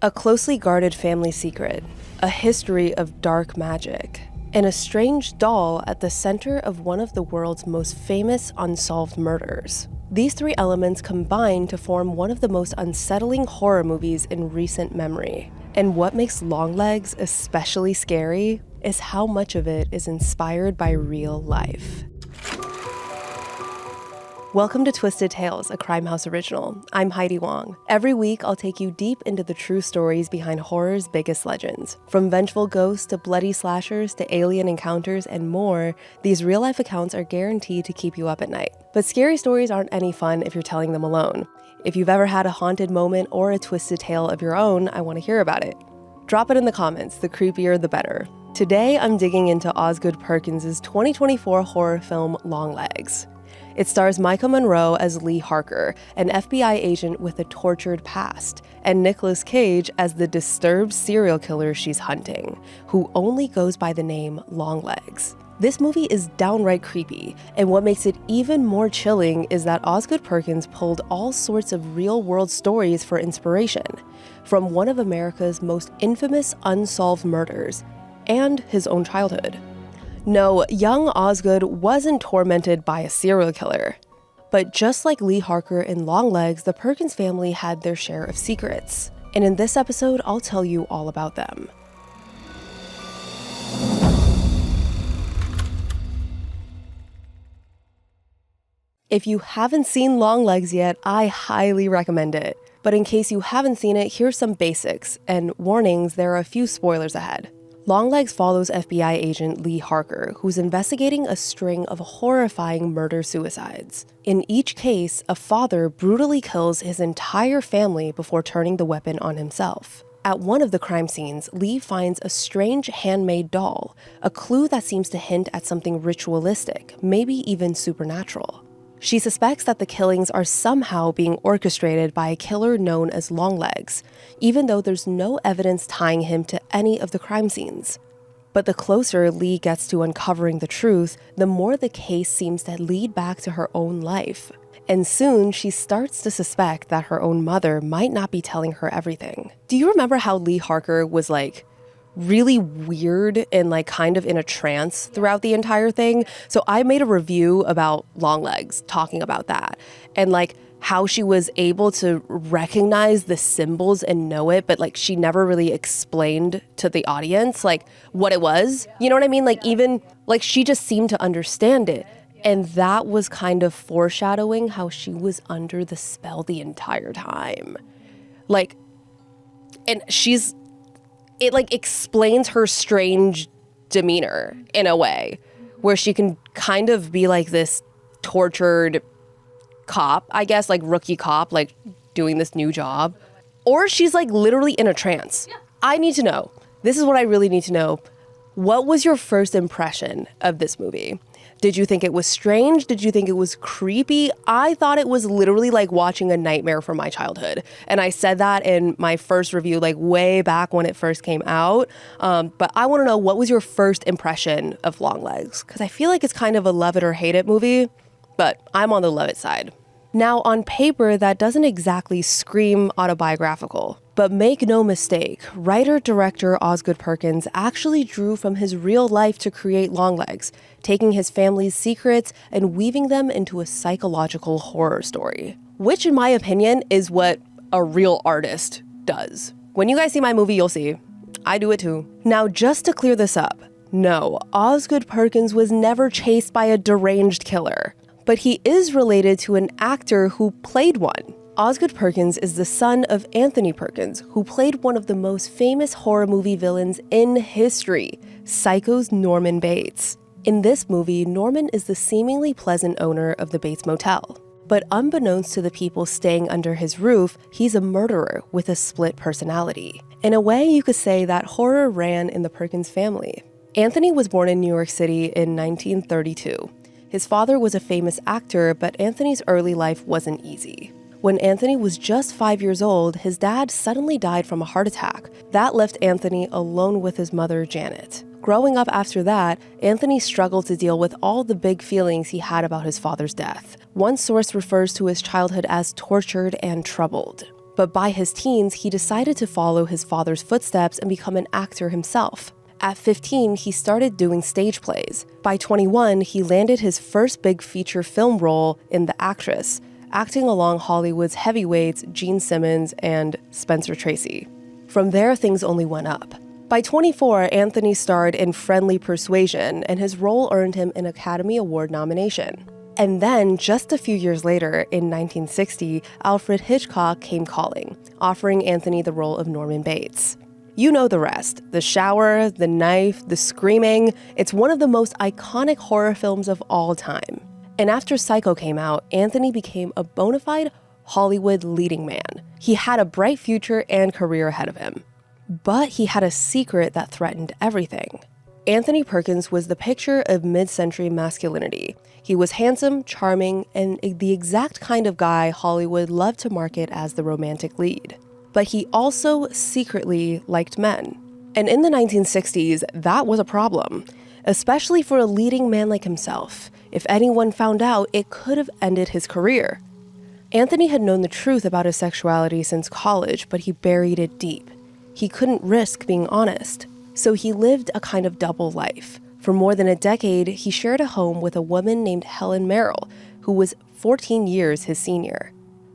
A closely guarded family secret, a history of dark magic, and a strange doll at the center of one of the world's most famous unsolved murders. These three elements combine to form one of the most unsettling horror movies in recent memory. And what makes Longlegs especially scary is how much of it is inspired by real life. Welcome to Twisted Tales, a Crime House original. I'm Heidi Wong. Every week, I'll take you deep into the true stories behind horror's biggest legends. From vengeful ghosts to bloody slashers to alien encounters and more, these real-life accounts are guaranteed to keep you up at night. But scary stories aren't any fun if you're telling them alone. If you've ever had a haunted moment or a twisted tale of your own, I want to hear about it. Drop it in the comments, the creepier the better. Today, I'm digging into Osgood Perkins' 2024 horror film, Longlegs. It stars Micah Monroe as Lee Harker, an FBI agent with a tortured past, and Nicolas Cage as the disturbed serial killer she's hunting, who only goes by the name Longlegs. This movie is downright creepy, and what makes it even more chilling is that Osgood Perkins pulled all sorts of real-world stories for inspiration, from one of America's most infamous unsolved murders, and his own childhood. No, young Osgood wasn't tormented by a serial killer. But just like Lee Harker in Longlegs, the Perkins family had their share of secrets. And in this episode, I'll tell you all about them. If you haven't seen Longlegs yet, I highly recommend it. But in case you haven't seen it, here's some basics, and warnings, there are a few spoilers ahead. Longlegs follows FBI agent Lee Harker, who's investigating a string of horrifying murder-suicides. In each case, a father brutally kills his entire family before turning the weapon on himself. At one of the crime scenes, Lee finds a strange handmade doll, a clue that seems to hint at something ritualistic, maybe even supernatural. She suspects that the killings are somehow being orchestrated by a killer known as Longlegs, even though there's no evidence tying him to any of the crime scenes. But the closer Lee gets to uncovering the truth, the more the case seems to lead back to her own life. And soon, she starts to suspect that her own mother might not be telling her everything. Do you remember how Lee Harker was really weird and kind of in a trance throughout the entire thing? So I made a review about Longlegs talking about that and how she was able to recognize the symbols and know it, but she never really explained to the audience what it was. You know what I mean? Even she just seemed to understand it. And that was kind of foreshadowing how she was under the spell the entire time. And it explains her strange demeanor in a way where she can kind of be this tortured cop, I guess, rookie cop, doing this new job. Or she's literally in a trance. Yeah. I need to know. This is what I really need to know. What was your first impression of this movie? Did you think it was strange? Did you think it was creepy? I thought it was literally watching a nightmare from my childhood. And I said that in my first review, way back when it first came out. But I want to know, what was your first impression of Longlegs? Because I feel it's kind of a love it or hate it movie, but I'm on the love it side. Now, on paper, that doesn't exactly scream autobiographical. But make no mistake, writer-director Osgood Perkins actually drew from his real life to create Longlegs, taking his family's secrets and weaving them into a psychological horror story. Which, in my opinion, is what a real artist does. When you guys see my movie, you'll see. I do it too. Now, just to clear this up, no, Osgood Perkins was never chased by a deranged killer. But he is related to an actor who played one. Osgood Perkins is the son of Anthony Perkins, who played one of the most famous horror movie villains in history, Psycho's Norman Bates. In this movie, Norman is the seemingly pleasant owner of the Bates Motel. But unbeknownst to the people staying under his roof, he's a murderer with a split personality. In a way, you could say that horror ran in the Perkins family. Anthony was born in New York City in 1932. His father was a famous actor, but Anthony's early life wasn't easy. When Anthony was just 5 years old, his dad suddenly died from a heart attack. That left Anthony alone with his mother, Janet. Growing up after that, Anthony struggled to deal with all the big feelings he had about his father's death. One source refers to his childhood as tortured and troubled. But by his teens, he decided to follow his father's footsteps and become an actor himself. At 15, he started doing stage plays. By 21, he landed his first big feature film role in The Actress, acting along Hollywood's heavyweights Gene Simmons and Spencer Tracy. From there, things only went up. By 24, Anthony starred in Friendly Persuasion, and his role earned him an Academy Award nomination. And then, just a few years later, in 1960, Alfred Hitchcock came calling, offering Anthony the role of Norman Bates. You know the rest. The shower, the knife, the screaming. It's one of the most iconic horror films of all time. And after Psycho came out, Anthony became a bona fide Hollywood leading man. He had a bright future and career ahead of him. But he had a secret that threatened everything. Anthony Perkins was the picture of mid-century masculinity. He was handsome, charming, and the exact kind of guy Hollywood loved to market as the romantic lead. But he also secretly liked men. And in the 1960s, that was a problem, especially for a leading man like himself. If anyone found out, it could have ended his career. Anthony had known the truth about his sexuality since college, but he buried it deep. He couldn't risk being honest, so he lived a kind of double life. For more than a decade, he shared a home with a woman named Helen Merrill, who was 14 years his senior.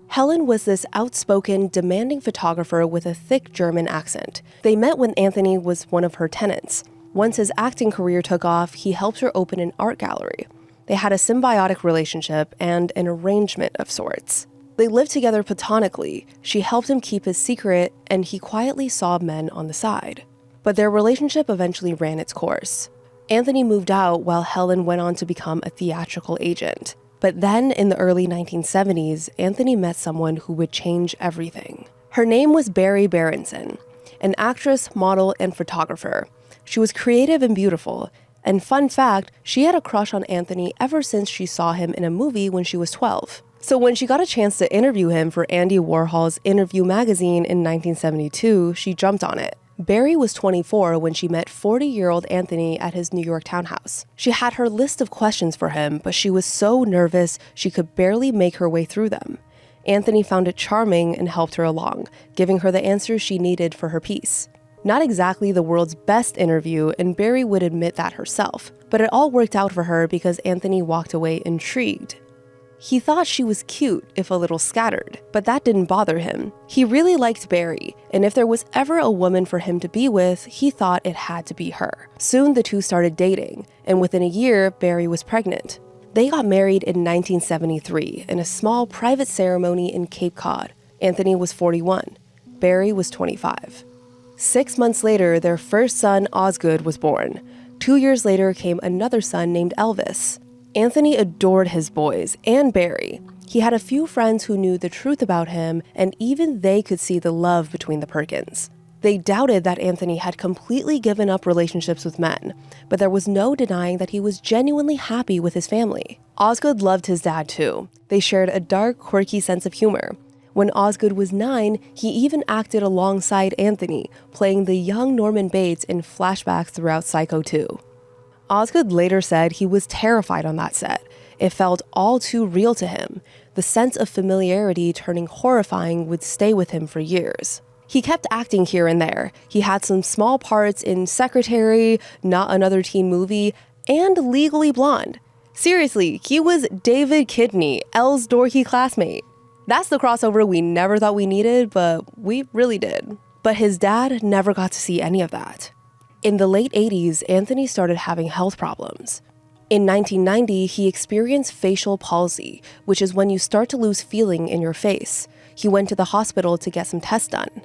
Helen was this outspoken, demanding photographer with a thick German accent. They met when Anthony was one of her tenants. Once his acting career took off, he helped her open an art gallery. They had a symbiotic relationship and an arrangement of sorts. They lived together platonically. She helped him keep his secret, and he quietly saw men on the side. But their relationship eventually ran its course. Anthony moved out while Helen went on to become a theatrical agent. But then, in the early 1970s, Anthony met someone who would change everything. Her name was Barry Berenson, an actress, model, and photographer. She was creative and beautiful, and fun fact, she had a crush on Anthony ever since she saw him in a movie when she was 12. So when she got a chance to interview him for Andy Warhol's Interview magazine in 1972, she jumped on it. Barry was 24 when she met 40-year-old Anthony at his New York townhouse. She had her list of questions for him, but she was so nervous she could barely make her way through them. Anthony found it charming and helped her along, giving her the answers she needed for her piece. Not exactly the world's best interview, and Barry would admit that herself, but it all worked out for her because Anthony walked away intrigued. He thought she was cute, if a little scattered, but that didn't bother him. He really liked Barry, and if there was ever a woman for him to be with, he thought it had to be her. Soon the two started dating, and within a year, Barry was pregnant. They got married in 1973 in a small private ceremony in Cape Cod. Anthony was 41. Barry was 25. 6 months later, their first son, Osgood, was born. 2 years later came another son named Elvis. Anthony adored his boys and Barry. He had a few friends who knew the truth about him, and even they could see the love between the Perkins. They doubted that Anthony had completely given up relationships with men, but there was no denying that he was genuinely happy with his family. Osgood loved his dad too. They shared a dark, quirky sense of humor. When Osgood was 9, he even acted alongside Anthony, playing the young Norman Bates in flashbacks throughout Psycho 2. Osgood later said he was terrified on that set. It felt all too real to him. The sense of familiarity turning horrifying would stay with him for years. He kept acting here and there. He had some small parts in Secretary, Not Another Teen Movie, and Legally Blonde. Seriously, he was David Kidney, Elle's dorky classmate. That's the crossover we never thought we needed, but we really did. But his dad never got to see any of that. In the late 80s, Anthony started having health problems. In 1990, he experienced facial palsy, which is when you start to lose feeling in your face. He went to the hospital to get some tests done.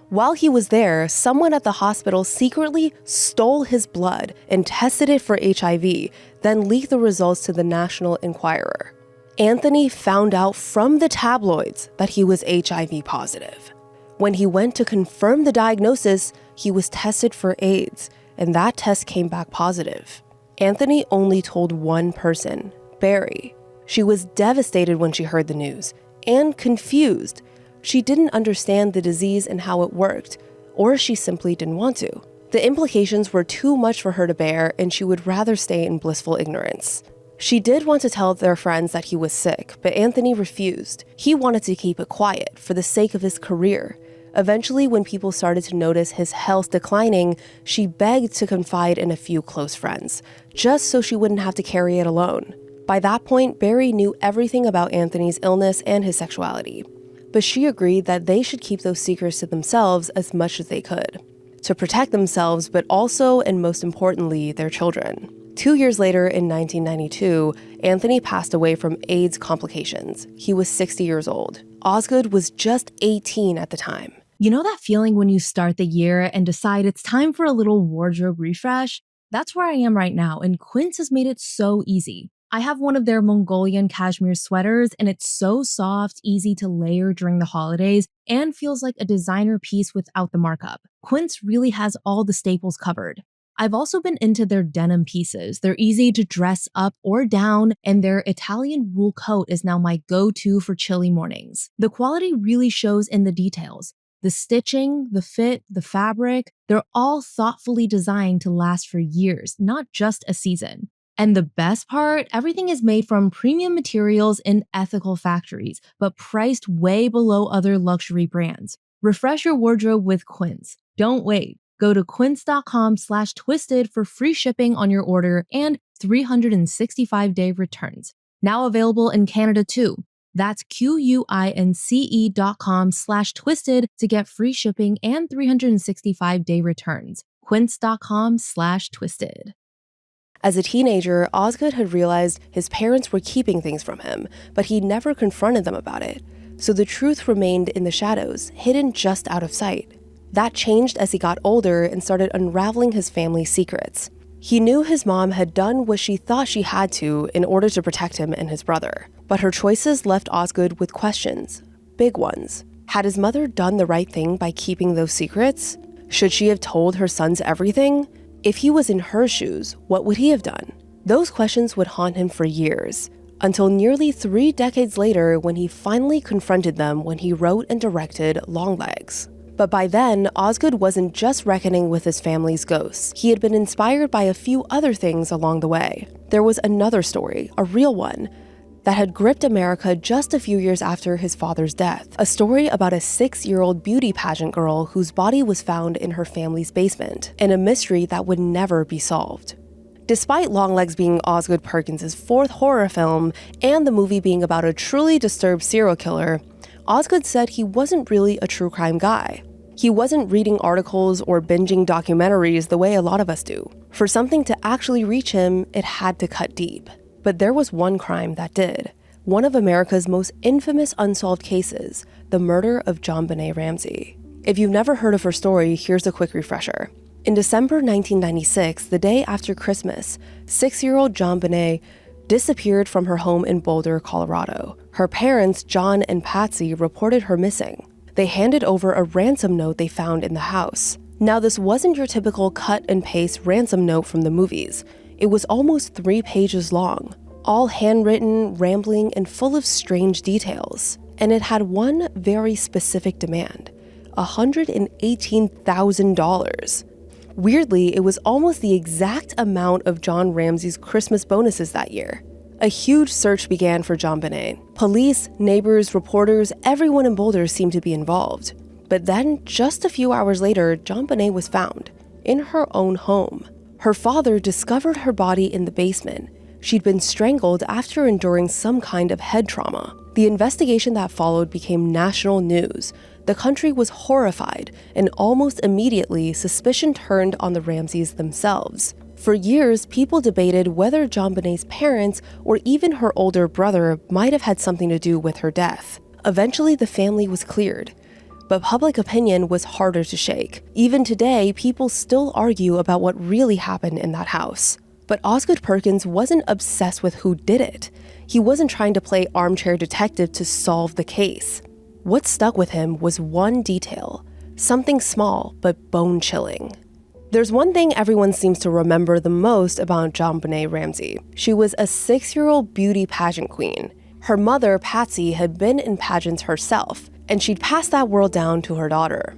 While he was there, someone at the hospital secretly stole his blood and tested it for HIV, then leaked the results to the National Enquirer. Anthony found out from the tabloids that he was HIV positive. When he went to confirm the diagnosis, he was tested for AIDS, and that test came back positive. Anthony only told one person, Barry. She was devastated when she heard the news, and confused. She didn't understand the disease and how it worked, or she simply didn't want to. The implications were too much for her to bear, and she would rather stay in blissful ignorance. She did want to tell their friends that he was sick, but Anthony refused. He wanted to keep it quiet for the sake of his career. Eventually, when people started to notice his health declining, she begged to confide in a few close friends, just so she wouldn't have to carry it alone. By that point, Barry knew everything about Anthony's illness and his sexuality, but she agreed that they should keep those secrets to themselves as much as they could, to protect themselves, but also, and most importantly, their children. 2 years later, in 1992, Anthony passed away from AIDS complications. He was 60 years old. Osgood was just 18 at the time. You know that feeling when you start the year and decide it's time for a little wardrobe refresh? That's where I am right now, and Quince has made it so easy. I have one of their Mongolian cashmere sweaters, and it's so soft, easy to layer during the holidays, and feels like a designer piece without the markup. Quince really has all the staples covered. I've also been into their denim pieces. They're easy to dress up or down, and their Italian wool coat is now my go-to for chilly mornings. The quality really shows in the details. The stitching, the fit, the fabric, they're all thoughtfully designed to last for years, not just a season. And the best part, everything is made from premium materials in ethical factories, but priced way below other luxury brands. Refresh your wardrobe with Quince. Don't wait. Go to quince.com/twisted for free shipping on your order and 365-day returns. Now available in Canada too. That's QUINCE.com/twisted to get free shipping and 365-day returns. Quince.com/twisted. As a teenager, Osgood had realized his parents were keeping things from him, but he never confronted them about it. So the truth remained in the shadows, hidden just out of sight. That changed as he got older and started unraveling his family's secrets. He knew his mom had done what she thought she had to in order to protect him and his brother. But her choices left Osgood with questions, big ones. Had his mother done the right thing by keeping those secrets? Should she have told her sons everything? If he was in her shoes, what would he have done? Those questions would haunt him for years, until nearly 3 decades later when he finally confronted them when he wrote and directed Longlegs. But by then, Osgood wasn't just reckoning with his family's ghosts. He had been inspired by a few other things along the way. There was another story, a real one, that had gripped America just a few years after his father's death. A story about a 6-year-old beauty pageant girl whose body was found in her family's basement, and a mystery that would never be solved. Despite Longlegs being Osgood Perkins' 4th horror film, and the movie being about a truly disturbed serial killer, Osgood said he wasn't really a true crime guy. He wasn't reading articles or binging documentaries the way a lot of us do. For something to actually reach him, it had to cut deep. But there was one crime that did. One of America's most infamous unsolved cases, the murder of JonBenét Ramsey. If you've never heard of her story, here's a quick refresher. In December 1996, the day after Christmas, 6-year-old JonBenét disappeared from her home in Boulder, Colorado. Her parents, John and Patsy, reported her missing. They handed over a ransom note they found in the house. Now, this wasn't your typical cut and paste ransom note from the movies. It was almost 3 pages long, all handwritten, rambling, and full of strange details. And it had one very specific demand: $118,000. Weirdly, it was almost the exact amount of John Ramsey's Christmas bonuses that year. A huge search began for JonBenét. Police, neighbors, reporters, everyone in Boulder seemed to be involved. But then, just a few hours later, JonBenét was found, in her own home. Her father discovered her body in the basement. She'd been strangled after enduring some kind of head trauma. The investigation that followed became national news. The country was horrified, and almost immediately, suspicion turned on the Ramseys themselves. For years, people debated whether JonBenét's parents or even her older brother might have had something to do with her death. Eventually, the family was cleared. But public opinion was harder to shake. Even today, people still argue about what really happened in that house. But Osgood Perkins wasn't obsessed with who did it. He wasn't trying to play armchair detective to solve the case. What stuck with him was one detail, something small but bone-chilling. There's one thing everyone seems to remember the most about JonBenét Ramsey. She was a 6-year-old beauty pageant queen. Her mother, Patsy, had been in pageants herself, and she'd passed that world down to her daughter.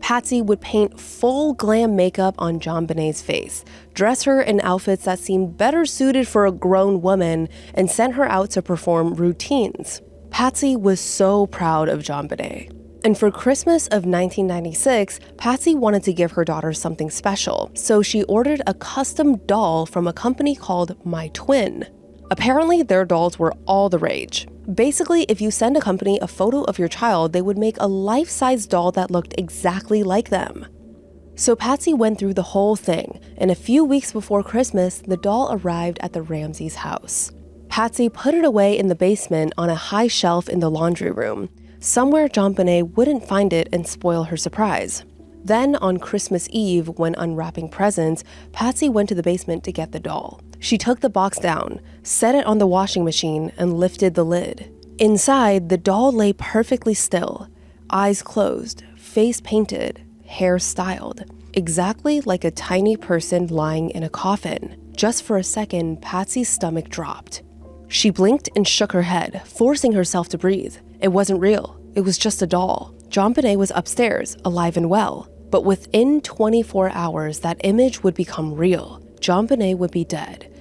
Patsy would paint full glam makeup on JonBenét's face, dress her in outfits that seemed better suited for a grown woman, and sent her out to perform routines. Patsy was so proud of JonBenét. And for Christmas of 1996, Patsy wanted to give her daughter something special, so she ordered a custom doll from a company called My Twin. Apparently, their dolls were all the rage. Basically, if you send a company a photo of your child, they would make a life-size doll that looked exactly like them. So Patsy went through the whole thing, and a few weeks before Christmas, the doll arrived at the Ramseys' house. Patsy put it away in the basement on a high shelf in the laundry room, somewhere JonBenét wouldn't find it and spoil her surprise. Then, on Christmas Eve, when unwrapping presents, Patsy went to the basement to get the doll. She took the box down, set it on the washing machine, and lifted the lid. Inside, the doll lay perfectly still, eyes closed, face painted, hair styled, exactly like a tiny person lying in a coffin. Just for a second, Patsy's stomach dropped. She blinked and shook her head, forcing herself to breathe. It wasn't real. It was just a doll. JonBenét was upstairs, alive and well. But within 24 hours, that image would become real. JonBenét would be dead,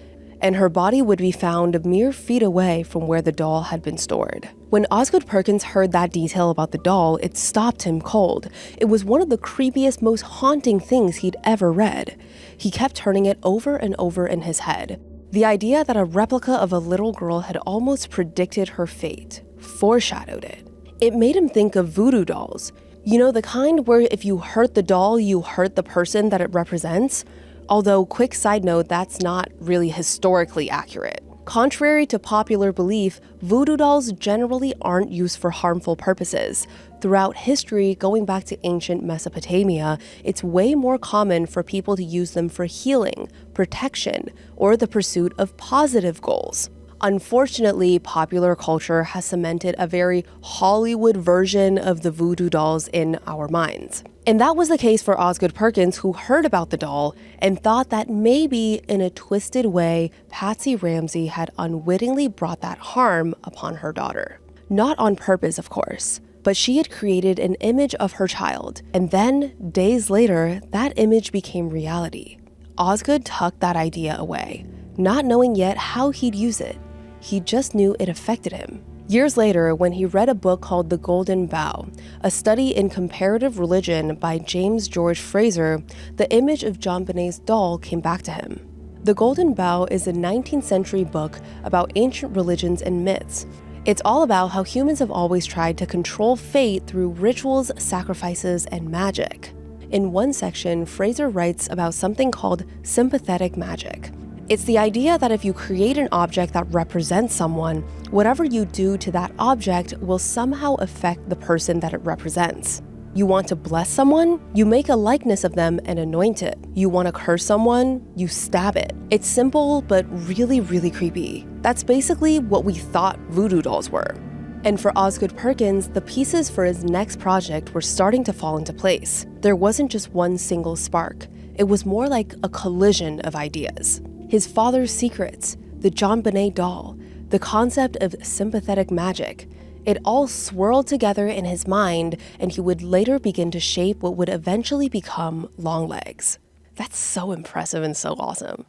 and her body would be found mere feet away from where the doll had been stored. When Osgood Perkins heard that detail about the doll, it stopped him cold. It was one of the creepiest, most haunting things he'd ever read. He kept turning it over and over in his head. The idea that a replica of a little girl had almost predicted her fate, foreshadowed it. It made him think of voodoo dolls. You know, the kind where if you hurt the doll, you hurt the person that it represents? Although, quick side note, that's not really historically accurate. Contrary to popular belief, voodoo dolls generally aren't used for harmful purposes. Throughout history, going back to ancient Mesopotamia, it's way more common for people to use them for healing, protection, or the pursuit of positive goals. Unfortunately, popular culture has cemented a very Hollywood version of the voodoo dolls in our minds. And that was the case for Osgood Perkins, who heard about the doll and thought that maybe, in a twisted way, Patsy Ramsey had unwittingly brought that harm upon her daughter. Not on purpose, of course, but she had created an image of her child, and then, days later, that image became reality. Osgood tucked that idea away, not knowing yet how he'd use it. He just knew it affected him. Years later, when he read a book called The Golden Bough, a study in comparative religion by James George Fraser, the image of JonBenét's doll came back to him. The Golden Bough is a 19th century book about ancient religions and myths. It's all about how humans have always tried to control fate through rituals, sacrifices, and magic. In one section, Fraser writes about something called sympathetic magic. It's the idea that if you create an object that represents someone, whatever you do to that object will somehow affect the person that it represents. You want to bless someone? You make a likeness of them and anoint it. You want to curse someone? You stab it. It's simple, but really, really creepy. That's basically what we thought voodoo dolls were. And for Osgood Perkins, the pieces for his next project were starting to fall into place. There wasn't just one single spark. It was more like a collision of ideas. His father's secrets, the JonBenét doll, the concept of sympathetic magic, it all swirled together in his mind, and he would later begin to shape what would eventually become Longlegs. That's so impressive and so awesome.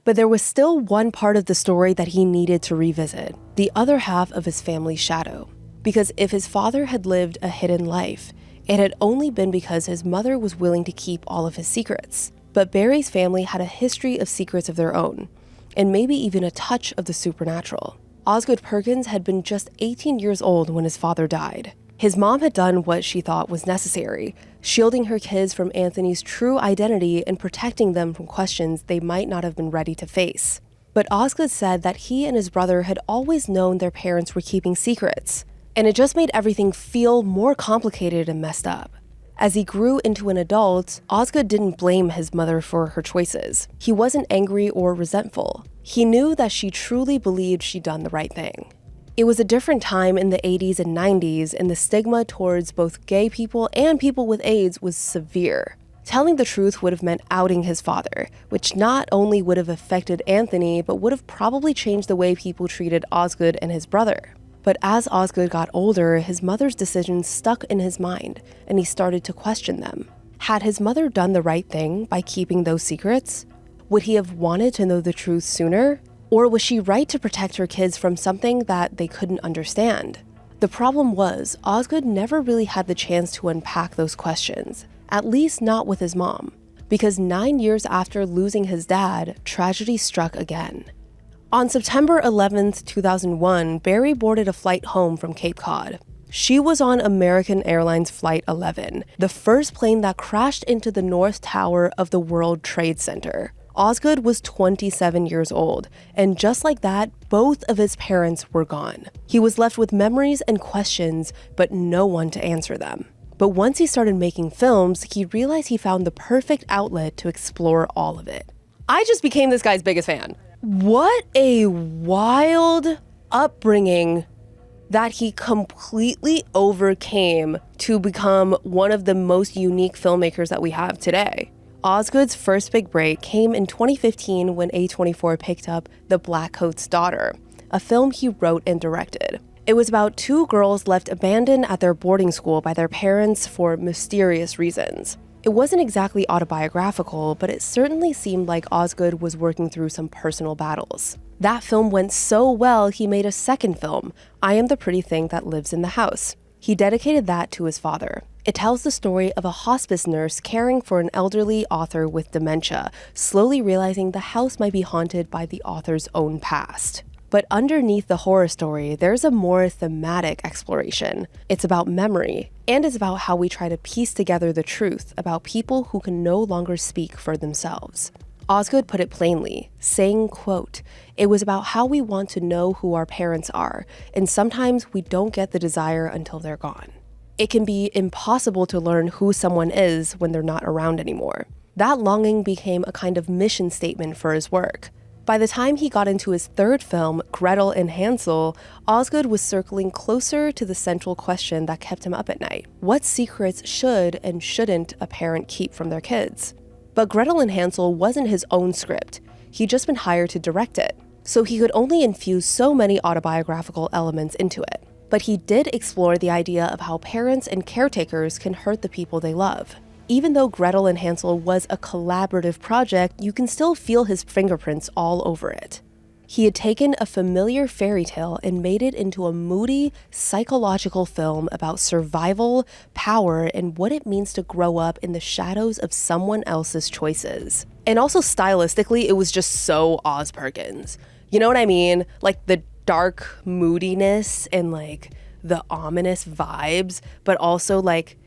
But there was still one part of the story that he needed to revisit, the other half of his family's shadow. Because if his father had lived a hidden life, it had only been because his mother was willing to keep all of his secrets. But Barry's family had a history of secrets of their own, and maybe even a touch of the supernatural. Osgood Perkins had been just 18 years old when his father died. His mom had done what she thought was necessary, shielding her kids from Anthony's true identity and protecting them from questions they might not have been ready to face. But Osgood said that he and his brother had always known their parents were keeping secrets, and it just made everything feel more complicated and messed up. As he grew into an adult, Osgood didn't blame his mother for her choices. He wasn't angry or resentful. He knew that she truly believed she'd done the right thing. It was a different time in the 80s and 90s, and the stigma towards both gay people and people with AIDS was severe. Telling the truth would have meant outing his father, which not only would have affected Anthony, but would have probably changed the way people treated Osgood and his brother. But as Osgood got older, his mother's decisions stuck in his mind, and he started to question them. Had his mother done the right thing by keeping those secrets? Would he have wanted to know the truth sooner? Or was she right to protect her kids from something that they couldn't understand? The problem was, Osgood never really had the chance to unpack those questions, at least not with his mom, because 9 years after losing his dad, tragedy struck again. On September 11th, 2001, Barry boarded a flight home from Cape Cod. She was on American Airlines Flight 11, the first plane that crashed into the North Tower of the World Trade Center. Osgood was 27 years old, and just like that, both of his parents were gone. He was left with memories and questions, but no one to answer them. But once he started making films, he realized he found the perfect outlet to explore all of it. I just became this guy's biggest fan. What a wild upbringing that he completely overcame to become one of the most unique filmmakers that we have today. Osgood's first big break came in 2015 when A24 picked up The Blackcoat's Daughter, a film he wrote and directed. It was about two girls left abandoned at their boarding school by their parents for mysterious reasons. It wasn't exactly autobiographical, but it certainly seemed like Osgood was working through some personal battles. That film went so well, he made a second film, I Am the Pretty Thing That Lives in the House. He dedicated that to his father. It tells the story of a hospice nurse caring for an elderly author with dementia, slowly realizing the house might be haunted by the author's own past. But underneath the horror story, there's a more thematic exploration. It's about memory, and it's about how we try to piece together the truth about people who can no longer speak for themselves. Osgood put it plainly, saying, quote, "It was about how we want to know who our parents are, and sometimes we don't get the desire until they're gone. It can be impossible to learn who someone is when they're not around anymore." That longing became a kind of mission statement for his work. By the time he got into his third film, Gretel and Hansel, Osgood was circling closer to the central question that kept him up at night. What secrets should and shouldn't a parent keep from their kids? But Gretel and Hansel wasn't his own script. He'd just been hired to direct it, so he could only infuse so many autobiographical elements into it. But he did explore the idea of how parents and caretakers can hurt the people they love. Even though Gretel and Hansel was a collaborative project, you can still feel his fingerprints all over it. He had taken a familiar fairy tale and made it into a moody, psychological film about survival, power, and what it means to grow up in the shadows of someone else's choices. And also stylistically, it was just so Oz Perkins. You know what I mean? Like the dark moodiness and like the ominous vibes, but also like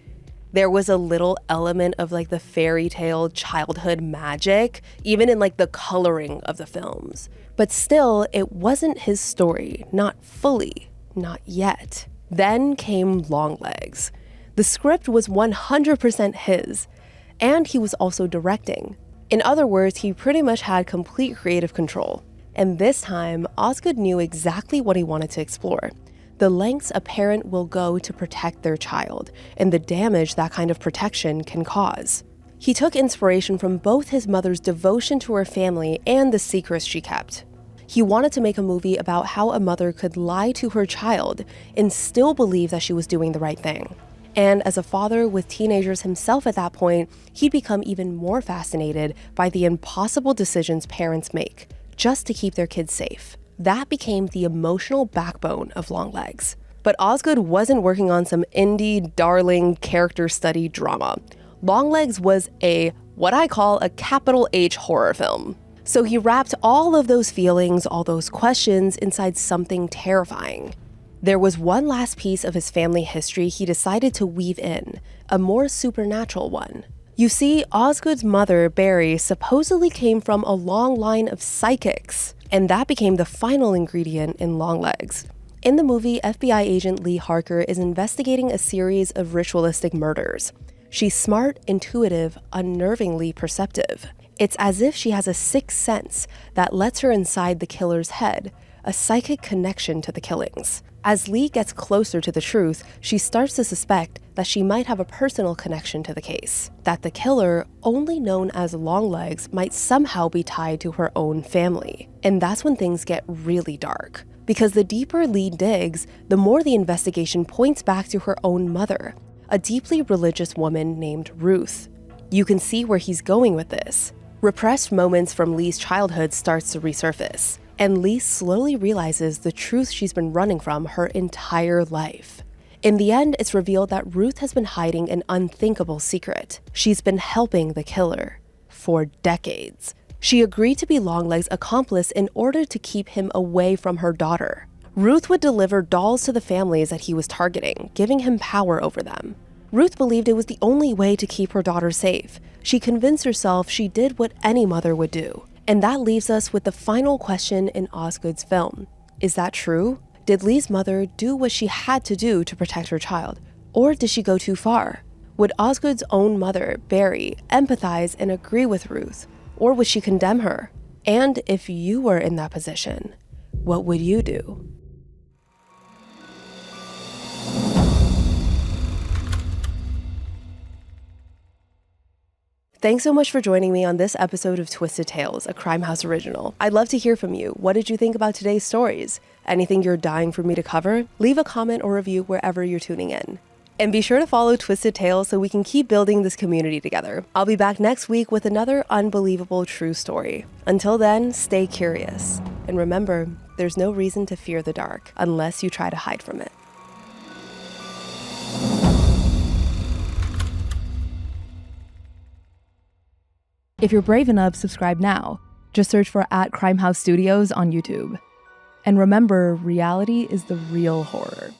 there was a little element of like the fairy tale childhood magic, even in like the coloring of the films. But still, it wasn't his story, not fully, not yet. Then came Longlegs. The script was 100% his, and he was also directing. In other words, he pretty much had complete creative control. And this time, Osgood knew exactly what he wanted to explore: the lengths a parent will go to protect their child, and the damage that kind of protection can cause. He took inspiration from both his mother's devotion to her family and the secrets she kept. He wanted to make a movie about how a mother could lie to her child and still believe that she was doing the right thing. And as a father with teenagers himself at that point, he'd become even more fascinated by the impossible decisions parents make just to keep their kids safe. That became the emotional backbone of Longlegs. But Osgood wasn't working on some indie, darling character study drama. Longlegs was what I call a capital H horror film. So he wrapped all of those feelings, all those questions inside something terrifying. There was one last piece of his family history he decided to weave in, a more supernatural one. You see, Osgood's mother, Barry, supposedly came from a long line of psychics, and that became the final ingredient in Longlegs. In the movie, FBI agent Lee Harker is investigating a series of ritualistic murders. She's smart, intuitive, unnervingly perceptive. It's as if she has a sixth sense that lets her inside the killer's head, a psychic connection to the killings. As Lee gets closer to the truth, she starts to suspect that she might have a personal connection to the case, that the killer, only known as Longlegs, might somehow be tied to her own family. And that's when things get really dark. Because the deeper Lee digs, the more the investigation points back to her own mother, a deeply religious woman named Ruth. You can see where he's going with this. Repressed moments from Lee's childhood starts to resurface, and Lee slowly realizes the truth she's been running from her entire life. In the end, it's revealed that Ruth has been hiding an unthinkable secret. She's been helping the killer for decades. She agreed to be Longlegs' accomplice in order to keep him away from her daughter. Ruth would deliver dolls to the families that he was targeting, giving him power over them. Ruth believed it was the only way to keep her daughter safe. She convinced herself she did what any mother would do. And that leaves us with the final question in Osgood's film. Is that true? Did Lee's mother do what she had to do to protect her child? Or did she go too far? Would Osgood's own mother, Barry, empathize and agree with Ruth? Or would she condemn her? And if you were in that position, what would you do? Thanks so much for joining me on this episode of Twisted Tales, a Crime House original. I'd love to hear from you. What did you think about today's stories? Anything you're dying for me to cover? Leave a comment or review wherever you're tuning in. And be sure to follow Twisted Tales so we can keep building this community together. I'll be back next week with another unbelievable true story. Until then, stay curious. And remember, there's no reason to fear the dark unless you try to hide from it. If you're brave enough, subscribe now. Just search for @CrimeHouse Studios on YouTube. And remember, reality is the real horror.